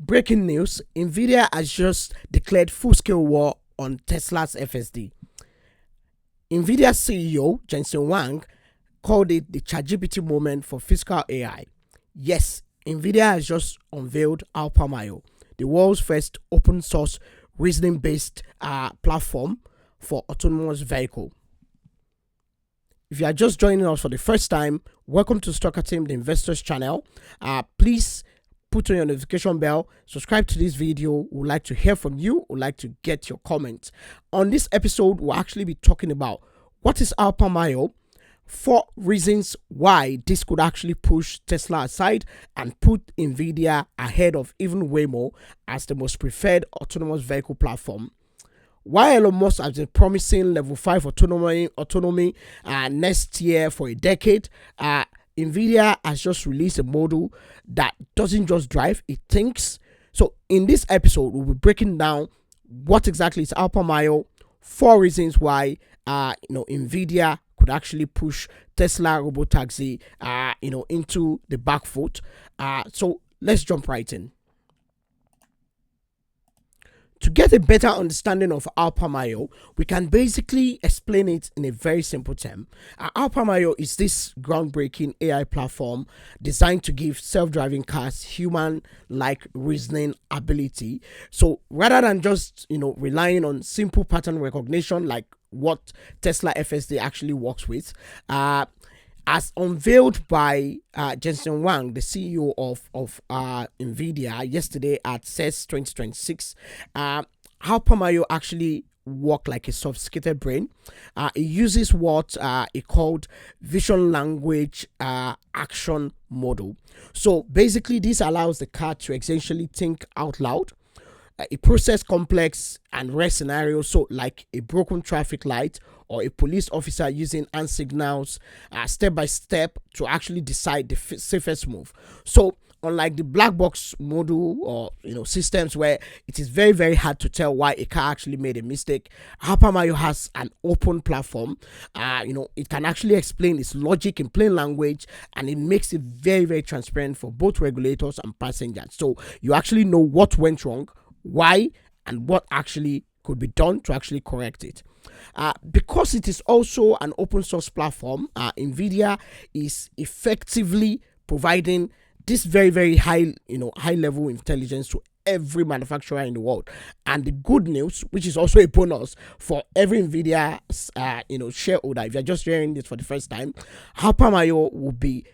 Breaking news: Nvidia has just declared full-scale war on Tesla's FSD. Nvidia CEO Jensen Huang called it the ChatGPT moment for physical AI. Yes, Nvidia has just unveiled Alpamayo, the world's first open source reasoning based platform for autonomous vehicle. If you are just joining us for the first time, welcome to Stocker Team, the investors channel. Please put on your notification bell, subscribe to this video. We'd like to hear from you. We'd like to get your comments. On this episode, we'll actually be talking about what is Alpamayo, 4 reasons why this could actually push Tesla aside and put Nvidia ahead of even Waymo as the most preferred autonomous vehicle platform. Why Elon Musk has been promising level 5 autonomy next year for a decade, Nvidia has just released a model that doesn't just drive, it thinks. So in this episode, we'll be breaking down what exactly is Alpamayo, 4 reasons why Nvidia could actually push Tesla robotaxi into the back foot. So let's jump right in. To get a better understanding of Alpamayo, we can basically explain it in a very simple term. Alpamayo is this groundbreaking AI platform designed to give self-driving cars human-like reasoning ability. So rather than just relying on simple pattern recognition like what Tesla FSD actually works with, as unveiled by Jensen Huang, the CEO of Nvidia, yesterday at CES 2026, Alpamayo actually work like a sophisticated brain. It uses what it called vision language action model. So basically, this allows the car to essentially think out loud. It process complex and rare scenarios, so like a broken traffic light or a police officer using hand signals step by step to actually decide the safest move. So unlike the black box model or systems where it is very, very hard to tell why a car actually made a mistake, Alpamayo has an open platform. It can actually explain its logic in plain language, and it makes it very, very transparent for both regulators and passengers. So you actually know what went wrong, why, and what actually could be done to actually correct it. Because it is also an open source platform, Nvidia is effectively providing this very, very high level intelligence to every manufacturer in the world. And the good news, which is also a bonus for every Nvidia shareholder, if you're just hearing this for the first time, Alpamayo will be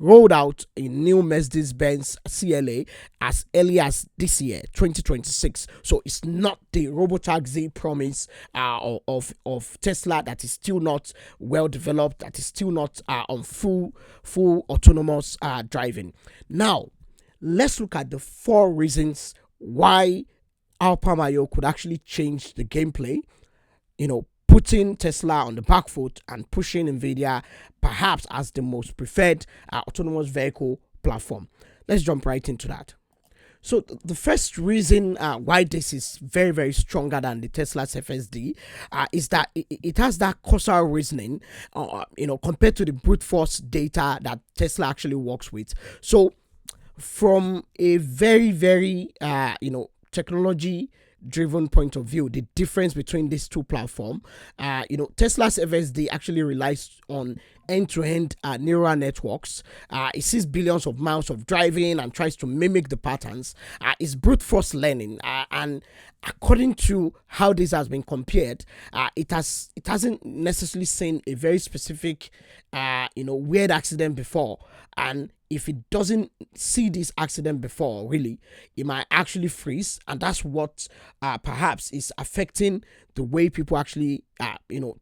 rolled out in new Mercedes-Benz CLA as early as this year, 2026. So it's not the robotaxi promise of Tesla that is still not well developed, that is still not on full autonomous driving. Now, let's look at the 4 reasons why Alpamayo could actually change the gameplay, putting Tesla on the back foot and pushing Nvidia perhaps as the most preferred autonomous vehicle platform. Let's jump right into that. So the first reason why this is very, very stronger than the Tesla's FSD is that it has that causal reasoning, compared to the brute force data that Tesla actually works with. So from a very, very, technology driven point of view, the difference between these two platforms, Tesla's FSD actually relies on end-to-end neural networks. It sees billions of miles of driving and tries to mimic the patterns. It's brute force learning, and according to how this has been compared, it hasn't necessarily seen a very specific weird accident before, and if it doesn't see this accident before, really, it might actually freeze, and that's what perhaps is affecting the way people actually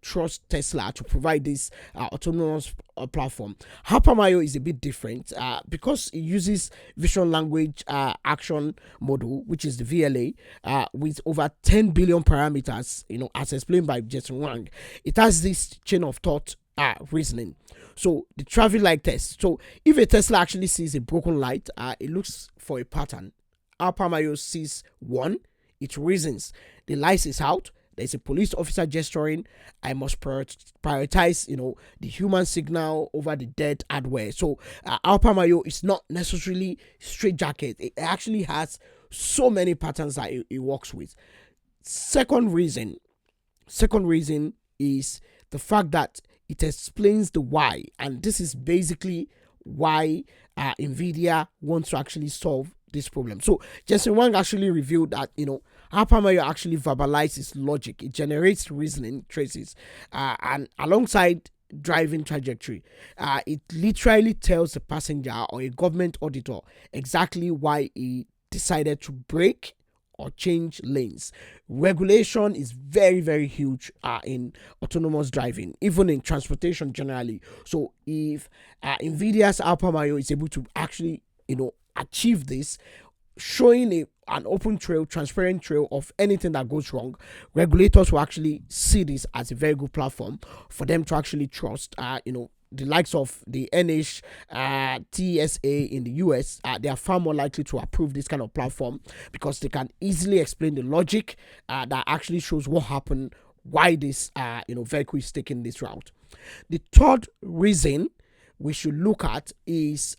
trust Tesla to provide this autonomous platform. Alpamayo is a bit different because it uses vision language action model, which is the VLA, with over 10 billion parameters, as explained by Jensen Huang. It has this chain of thought reasoning. So the traffic light test. So if a Tesla actually sees a broken light, it looks for a pattern. Alpamayo sees one, it reasons the light is out. There's a police officer gesturing. I must prioritize, the human signal over the dead hardware. So Alpamayo is not necessarily straitjacket. It actually has so many patterns that it works with. Second reason is the fact that it explains the why, and this is basically why Nvidia wants to actually solve this problem. So Jensen Huang actually revealed that Alpamayo actually verbalizes logic. It generates reasoning traces, and alongside driving trajectory, it literally tells the passenger or a government auditor exactly why he decided to brake or change lanes. Regulation is very, very huge in autonomous driving, even in transportation generally. So if Nvidia's Alpamayo is able to actually achieve this, showing an open trail, transparent trail of anything that goes wrong, regulators will actually see this as a very good platform for them to actually trust. The likes of the TSA in the US, they are far more likely to approve this kind of platform because they can easily explain the logic that actually shows what happened, why this vehicle is taking this route. The third reason we should look at is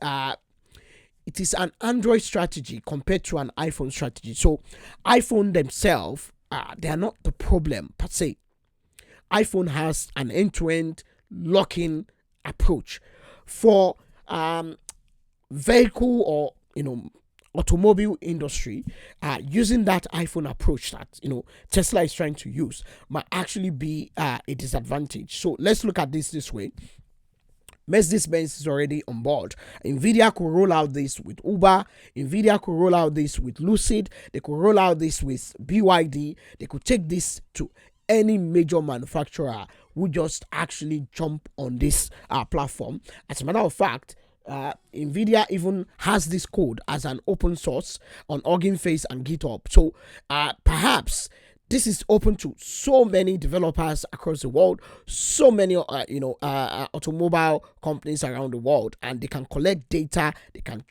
it is an Android strategy compared to an iPhone strategy. So iPhone themselves, they are not the problem per se. iPhone has an end-to-end locking approach for vehicle or automobile industry. Using that iPhone approach that Tesla is trying to use might actually be a disadvantage. So let's look at this way. Mercedes-Benz is already on board. Nvidia could roll out this with Uber. Nvidia could roll out this with Lucid. They could roll out this with BYD. They could take this to any major manufacturer who just actually jump on this platform. As a matter of fact, Nvidia even has this code as an open source on Hugging Face and GitHub. So perhaps this is open to so many developers across the world, so many automobile companies around the world, and they can collect data, they can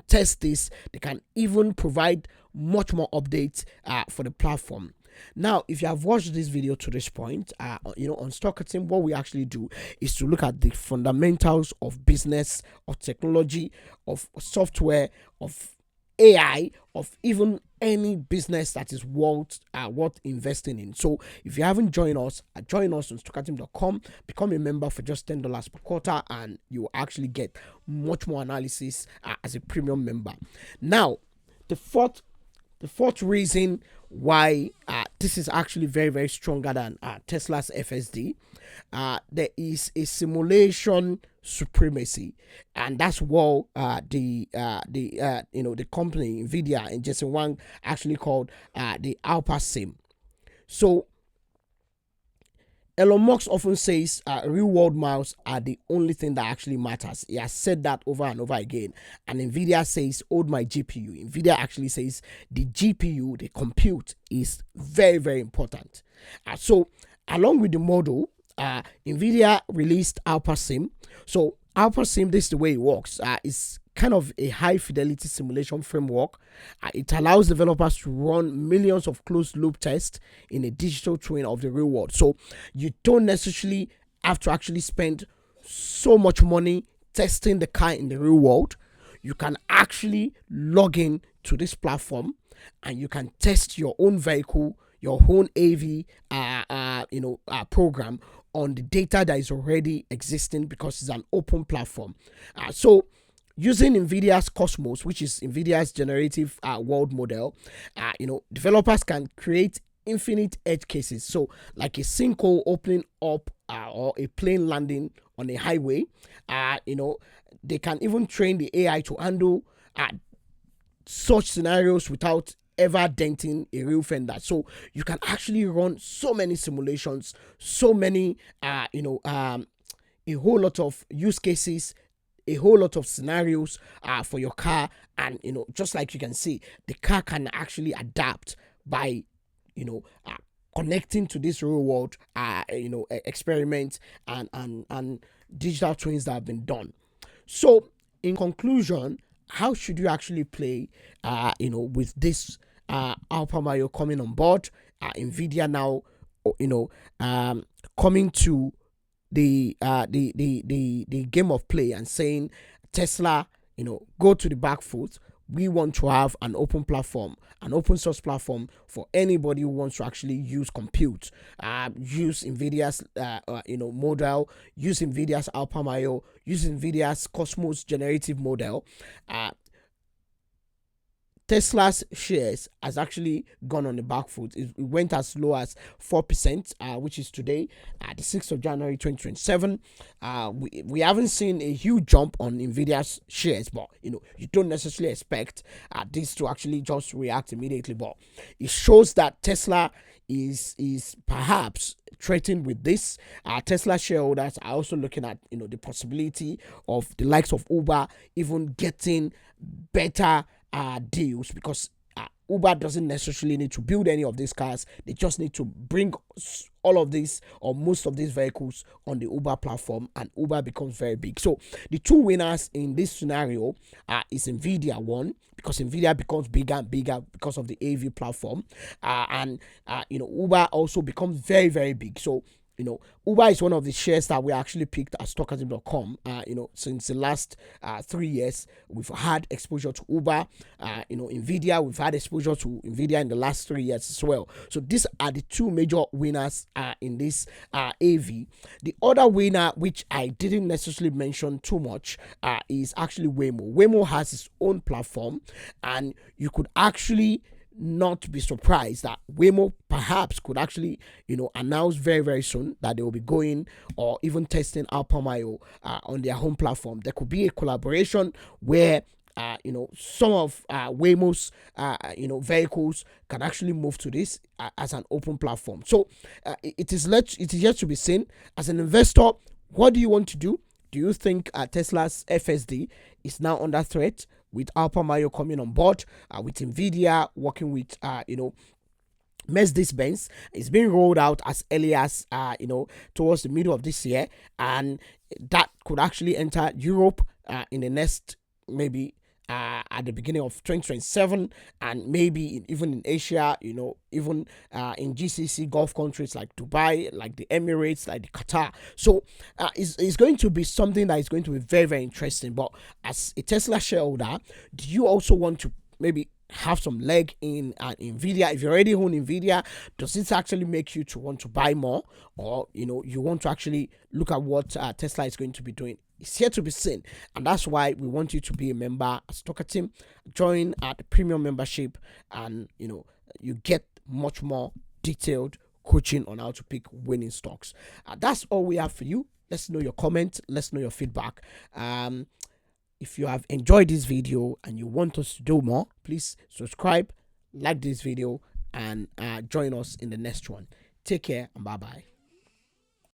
test this, they can even provide much more updates for the platform. Now, if you have watched this video to this point, on Stockton, what we actually do is to look at the fundamentals of business, of technology, of software, of AI, of even any business that is worth investing in. So if you haven't joined us, join us on stockatim.com, become a member for just $10 per quarter, and you will actually get much more analysis as a premium member. Now, the fourth reason why this is actually very, very stronger than Tesla's FSD, there is a simulation supremacy, and that's what the company Nvidia and Jensen Huang actually called the Alpha Sim. So Elon Musk often says real world miles are the only thing that actually matters. He has said that over and over again. And Nvidia says, hold my GPU. Nvidia actually says the GPU, the compute, is very, very important. So along with the model, Nvidia released Alpha Sim. So Alpha Sim, this is the way it works. It's kind of a high fidelity simulation framework. It allows developers to run millions of closed loop tests in a digital twin of the real world. So you don't necessarily have to actually spend so much money testing the car in the real world. You can actually log in to this platform and you can test your own vehicle, your own AV program on the data that is already existing, because it's an open platform. So using Nvidia's Cosmos, which is Nvidia's generative world model, developers can create infinite edge cases. So like a sinkhole opening up or a plane landing on a highway, they can even train the AI to handle such scenarios without ever denting a real fender. So you can actually run so many simulations, so many a whole lot of use cases, a whole lot of scenarios for your car. And just like you can see, the car can actually adapt by connecting to this real world experiments and digital twins that have been done. So in conclusion, how should you actually play with this Alpamayo coming on board, Nvidia now coming to the game of play and saying, Tesla, go to the back foot, we want to have an open platform, an open source platform for anybody who wants to actually use compute, use Nvidia's model, use Nvidia's Alpamayo, use Nvidia's Cosmos generative model. Tesla's shares has actually gone on the back foot. It went as low as 4%, which is today, the 6th of January 2027. We haven't seen a huge jump on Nvidia's shares, but you don't necessarily expect this to actually just react immediately. But it shows that Tesla is perhaps threatened with this. Tesla shareholders are also looking at the possibility of the likes of Uber even getting better deals, because Uber doesn't necessarily need to build any of these cars. They just need to bring all of these or most of these vehicles on the Uber platform, and Uber becomes very big. So the two winners in this scenario is Nvidia, one, because Nvidia becomes bigger and bigger because of the AV platform, and Uber also becomes very, very big. So Uber is one of the shares that we actually picked at stockasm.com. Since the last 3 years, we've had exposure to Uber. Nvidia, we've had exposure to Nvidia in the last 3 years as well. So these are the two major winners in this AV. The other winner, which I didn't necessarily mention too much, is actually Waymo. Waymo has its own platform, and you could actually not be surprised that Waymo perhaps could actually, announce very, very soon that they will be going or even testing Alpamayo on their home platform. There could be a collaboration where some of Waymo's vehicles can actually move to this as an open platform. So it is yet to be seen. As an investor, what do you want to do? Do you think Tesla's FSD is now under threat with Alpamayo coming on board, with Nvidia working with Mercedes-Benz? It's being rolled out as early as towards the middle of this year, and that could actually enter Europe in the next maybe at the beginning of 2027, and maybe even in Asia, even in GCC Gulf countries like Dubai, like the Emirates, like the Qatar. So it's going to be something that is going to be very, very interesting. But as a Tesla shareholder, do you also want to maybe have some leg in Nvidia? If you already own Nvidia, does it actually make you to want to buy more, or you want to actually look at what Tesla is going to be doing? It's here to be seen, and that's why we want you to be a member at Stocker Team. Join the premium membership, and you get much more detailed coaching on how to pick winning stocks. That's all we have for you. Let's know your comment. Let's know your feedback. If you have enjoyed this video and you want us to do more, please subscribe, like this video, and join us in the next one. Take care and bye-bye.